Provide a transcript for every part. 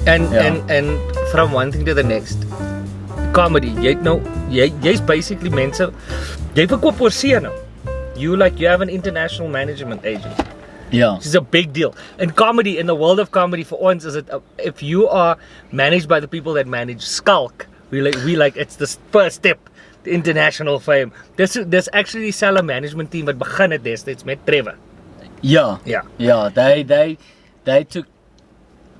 And from one thing to the next. Comedy, jy's basically mense. Jy verkoop oor see nou. You have an international management agent. Yeah. This is a big deal. In comedy, in the world of comedy, for ons is it if you are managed by the people that manage Schalk, we like it's the first step to international fame. There's actually a management team wat begin het destyds met Trevor. Yeah. They took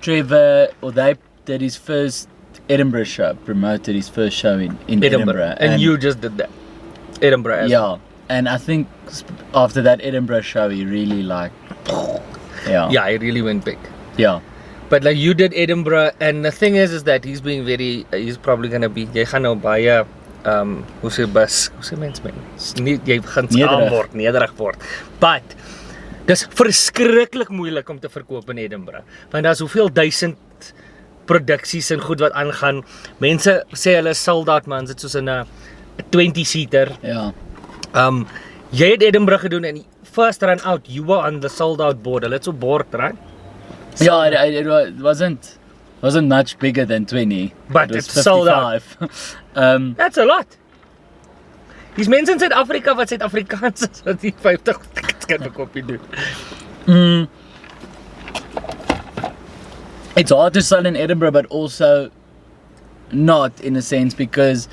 Trevor, or they did his first Edinburgh show, promoted his first show in Edinburgh. And you just did that. Edinburgh as well. And I think after that Edinburgh show he really Yeah, he really went big. Yeah. But you did Edinburgh, and the thing is that he's probably gonna be, jy gaan nou baie hoe sê mens jy gaan skaam word, nederig word. But dis verskriklik moeilik om te verkoop in Edinburgh, want daar's hoeveel duisend produksies en goed wat aangaan. Mense sê hulle sold out, man, dit soos in 'n 20-seater. Ja. Jy het Edinburgh gedoen en first run out, you were on the sold out board. Hulle het so bord, right? Yeah, it wasn't much bigger than 20. But it was it's sold out. 55. That's a lot. Dis mense in Suid-Afrika wat Suid-Afrikaans is wat die 50 tickets kan verkoop doen. It's hard to sell in Edinburgh, but also not in a sense, because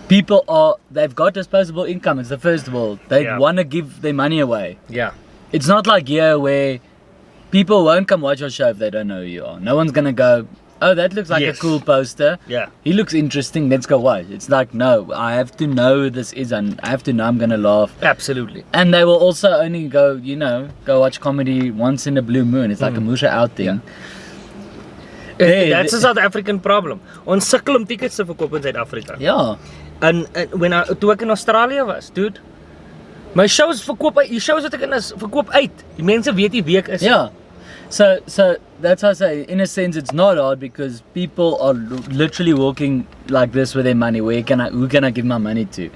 they've got disposable income. It's the first world. They want to give their money away. Yeah. It's not like here where people won't come watch your show if they don't know who you are. No one's gonna go, oh, that looks like a cool poster. Yeah. He looks interesting, let's go watch. It's like, no, I have to know who this is and I have to know I'm gonna laugh. Absolutely. And they will also only go watch comedy once in a blue moon. It's like a Musha outing. That's a South African problem. Ons sukkel om tickets te verkoop in Suid-Afrika. Yeah. En toe ek in Australië was, dude, my shows verkoop uit, die shows wat ek in is, verkoop uit. Die mense weet nie wie ek is. Yeah. So that's why I say, in a sense, it's not hard because people are literally walking like this with their money. Who can I give my money to?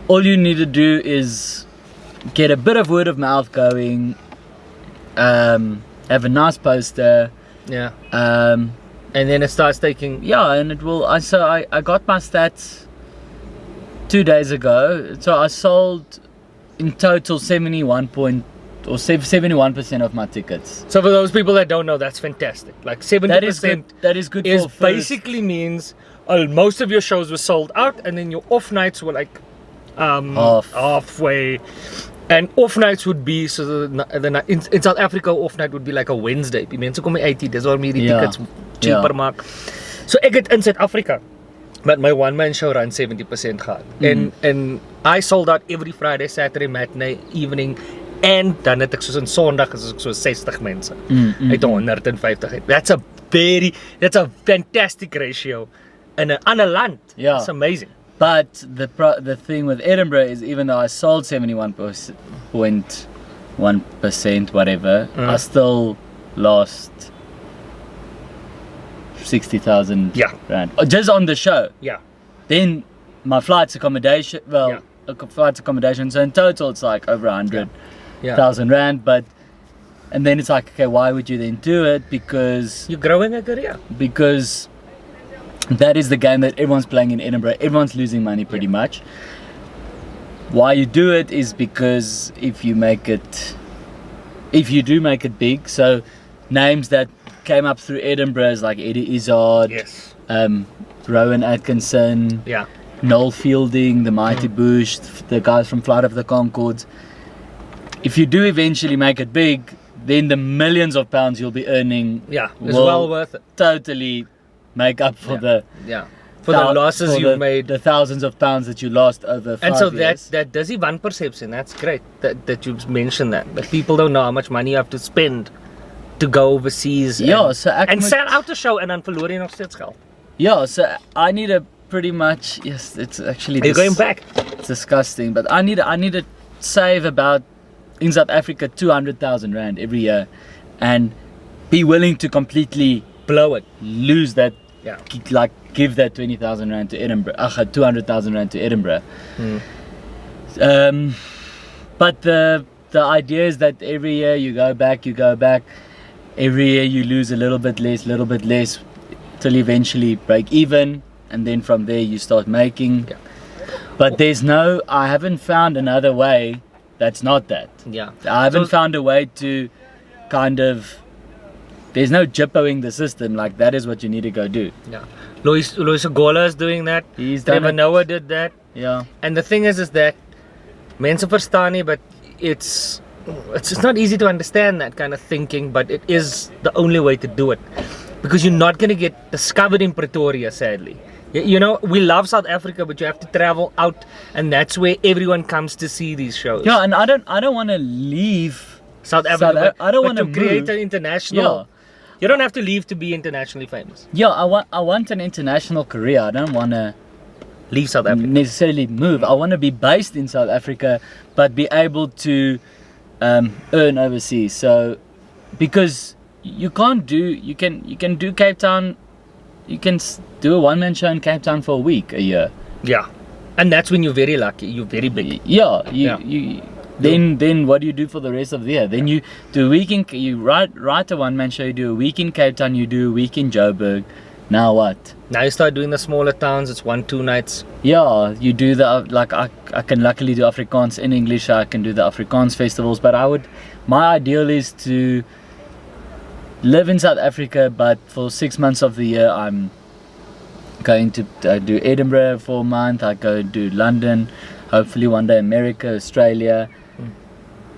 All you need to do is get a bit of word of mouth going, have a nice poster. Yeah. And then it starts taking. Yeah, and it will. So I got my stats 2 days ago. So I sold in total 71% of my tickets. So for those people that don't know, that's fantastic. Like 70%. That is good. It basically means most of your shows were sold out, and then your off nights were like halfway. And off nights would be in South Africa, off night would be like a Wednesday. Die mense kom 80, dis waarom hierdie tickets cheaper maak. So ek het in Suid-Afrika met my one man show run 70% gehad. And I sold out every Friday, Saturday matinee, evening, en dan het ek soos in Sondag is ek so 60 mense uit 150. That's a fantastic ratio in 'n ander land. Yeah. It's amazing. But the thing with Edinburgh is, even though I sold 71.1%, whatever, I still lost 60,000 rand. Just on the show. Yeah. Then my flights accommodation, so in total it's like over 100,000 rand. And then it's like, okay, why would you then do it? Because you're growing a career. Because that is the game that everyone's playing in Edinburgh. Everyone's losing money pretty much. Why you do it is because if you do make it big, so names that came up through Edinburgh is like Eddie Izzard, Rowan Atkinson, Noel Fielding, the Mighty Bush, the guys from Flight of the Conchords. If you do eventually make it big, then the millions of pounds you'll be earning is well worth it. Totally make up for the losses you've made, the thousands of pounds that you lost over 5 years. And so that does one perception. That's great that you mentioned that people don't know how much money you have to spend to go overseas and sell out the show, and dan verloor jy nog steeds geld. Yeah, so I need a pretty much it's actually. You're going back. It's disgusting, but I need to save about in South Africa 200,000 rand every year, and be willing to completely blow it, lose that. Yeah, like give that 20,000 rand to Edinburgh, 200,000 rand to Edinburgh. But the idea is that every year you go back. Every year you lose a little bit less. till you eventually break even, and then from there you start making. Yeah. But I haven't found another way that's not that. Yeah. I haven't found a way to kind of, there's no jippoing the system, like that is what you need to go do. Yeah. Luis Gola is doing that. He's done Trevor it. Noah did that. Yeah. And the thing is that mense verstaan nie, but it's not easy to understand that kind of thinking, but it is the only way to do it, because you're not going to get discovered in Pretoria, sadly. You know, we love South Africa, but you have to travel out, and that's where everyone comes to see these shows. Yeah, and I don't want to leave South Africa. I don't want to create an international. Yeah. You don't have to leave to be internationally famous. Yeah, I want an international career. I don't want to Leave South Africa. necessarily move. I want to be based in South Africa, but be able to earn overseas. So, because you can do Cape Town. You can do a one-man show in Cape Town for a week, a year. Yeah, and that's when you're very lucky. You're very big. Yeah, then what do you do for the rest of the year? Then you do a week in, you write a one-man show. You do a week in Cape Town. You do a week in Joburg. Now what? Now you start doing the smaller towns. It's 1-2 nights. Yeah, you do the I can luckily do Afrikaans in English. I can do the Afrikaans festivals, but my ideal is to live in South Africa, but for 6 months of the year I'm going to do Edinburgh for a month. I go do London, hopefully one day America, Australia.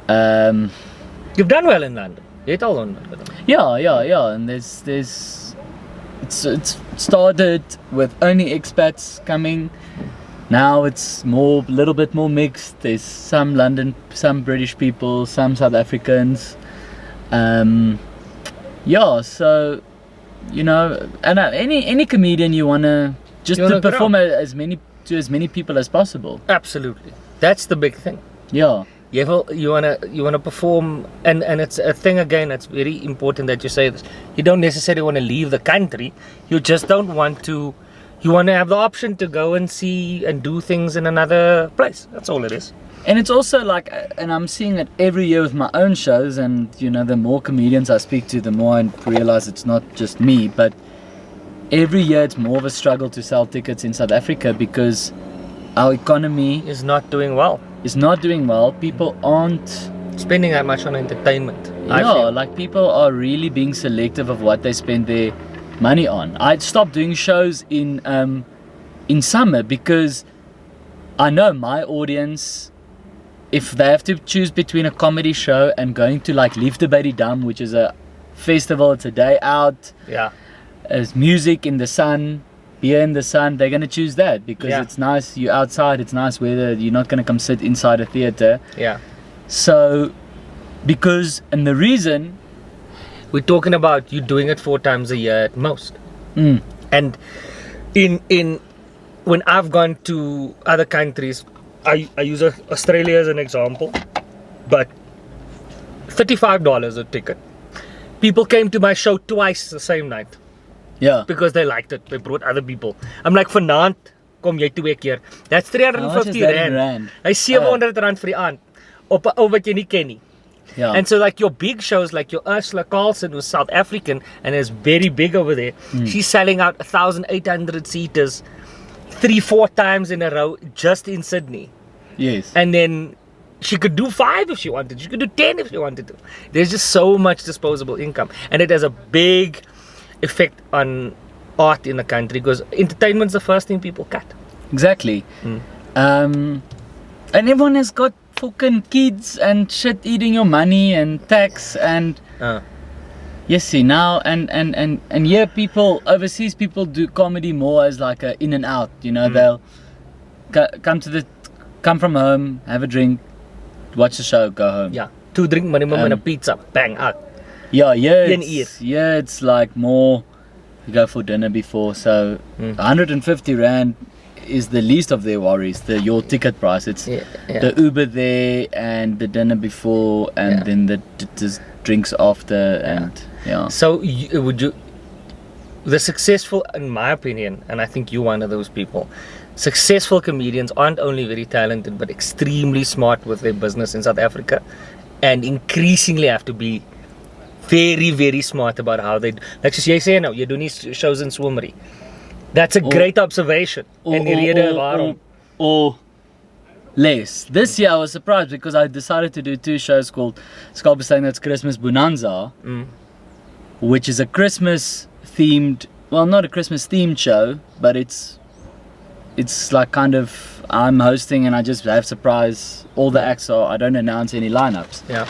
You've done well in London. Jy het al London. Yeah, and there's it's started with only expats coming. Now it's a little bit more mixed. There's some some British people, some South Africans. Yeah, so you know, and any comedian you wanna to perform to as many people as possible. Absolutely, that's the big thing. Yeah, you wanna perform, and it's a thing again. It's very important that you say this. You don't necessarily want to leave the country. You just don't want to. You want to have the option to go and see and do things in another place. That's all it is. And it's also like, and I'm seeing it every year with my own shows, and you know, the more comedians I speak to, the more I realize it's not just me, but every year it's more of a struggle to sell tickets in South Africa because our economy is not doing well. People aren't spending that much on entertainment. Yeah, like people are really being selective of what they spend their money on. I'd stopped doing shows in summer because I know my audience, if they have to choose between a comedy show and going to like Liefde Dam, which is a festival, it's a day out. Yeah. There's music in the sun, beer in the sun, they're gonna choose that because it's nice, you're outside, it's nice weather, you're not gonna come sit inside a theater. Yeah. So and the reason we're talking about you doing it 4 times a year at most. And in when I've gone to other countries, I use Australia as an example, but $35 a ticket. People came to my show twice the same night. Yeah. Because they liked it. They brought other people. I'm like, vanaand kom jy 2 keer. That's 350 rand. Hy 700 rand vir die aand op 'n ou wat jy nie ken nie. Yeah. And so like your big shows, like your Ursula Carlson, who's South African and is very big over there, she's selling out 1,800 seaters 3-4 times in a row just in Sydney. Yes. And then she could do 5 if she wanted. She could do 10 if she wanted to. There's just so much disposable income, and it has a big effect on art in the country because entertainment's the first thing people cut. Exactly. And everyone has got fucking kids and shit eating your money and tax and yes, see now and yeah, overseas people do comedy more as like a in and out, you know. They'll come from home, have a drink, watch the show, go home. Yeah, 2 drink minimum and a pizza, bang out. Yeah, it's like more, you go for dinner before, so 150 rand is the least of their worries. Your ticket price, it's the Uber there and the dinner before and then the drinks after and So the successful, in my opinion, and I think you're one of those people, successful comedians aren't only very talented but extremely smart with their business in South Africa, and increasingly have to be very, very smart about how they, like soos jy sê nou, jy doen nie shows in Swimmery. That's a great observation. En die rede waarom. Or less. This year I was surprised because I decided to do 2 shows called Schalk saying that's Christmas Bonanza, which is a Christmas themed, well, not a Christmas themed show, but it's like kind of, I'm hosting and I just have surprise all the acts, so I don't announce any lineups. Yeah.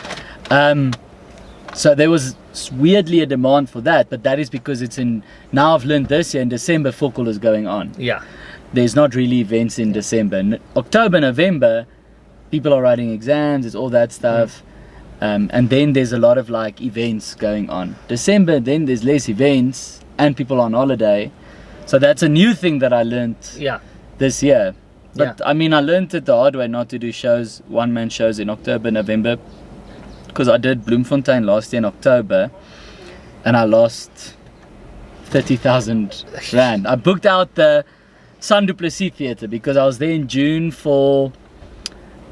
So there was weirdly a demand for that, but that is because it's in, now I've learned this year in December Fokol is going on. Yeah. There's not really events in December. October, November, people are writing exams, it's all that stuff. And then there's a lot of like events going on. December, then there's less events and people on holiday. So that's a new thing that I learned this year. But I mean, I learned it the hard way not to do shows, one-man shows in October, November. Because I did Bloemfontein last year in October and I lost 30,000 Rand. I booked out the San du Plessis Theatre because I was there in June for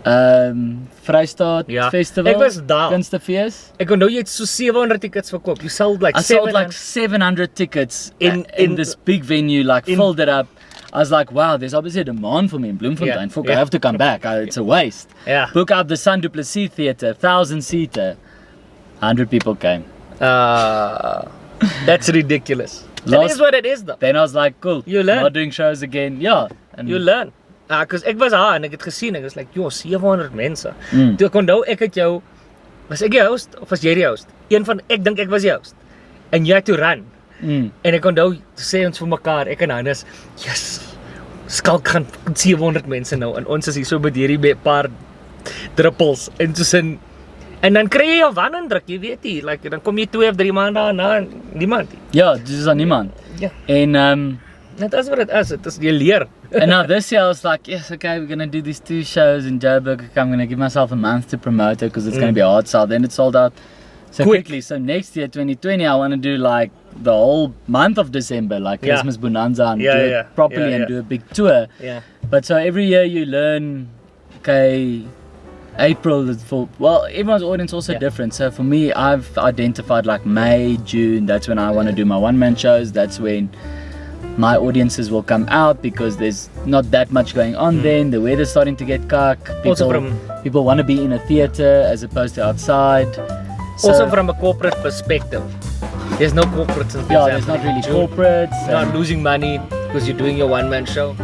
Vrystaat Festival. Ek was daar. Kunstefees. Ek onthou jy het so 700 tickets verkoop. You sold like I sold like 700 tickets in this big venue, like filled it up. I was like, wow, there's obviously a demand for me in Bloemfontein. Fuck, I have to come back. It's a waste. Book out the San du Plessis Theatre, 1,000-seater. 100 people came. That's ridiculous. That is what it is though. Then I was like, cool. You learn. Not doing shows again. Yeah. And you learn. Because ek was daar en ek het gesien, ek was like, joh, 700 mense. Toe ek onthou, ek het jou, was ek die host of was jy die host? Ek dink ek was die host. En jy het toe run. En ek onthou, sê ons vir mekaar, ek en Hannes, yes, Schalk gaan 700 mense nou, en ons is hier so met hierdie paar druppels, en tussen, en dan kry jy jou wanindruk, jy weet nie, like, dan kom jy 2 of 3 maande na niemand. Ja, dis aan niemand. Ja. En, that is what it is, jy leer. And now this year I was like, yes, okay, we're going to do these 2 shows in Joburg, okay, I'm going to give myself a month to promote it, because it's going to be a hard sell, then it sold out so quickly. So next year, 2020, I want to do like the whole month of December, like Christmas Bonanza, and do it properly and do a big tour. But so every year you learn, okay, April is for, well, everyone's audience also different. So for me, I've identified like May, June, that's when I want to do my one-man shows. That's when my audiences will come out because there's not that much going on then. The weather's starting to get cuck. People want to be in a theatre as opposed to outside. So, also from a corporate perspective, there's no corporates in there's not really corporates. You're not losing money because you're doing your one-man show.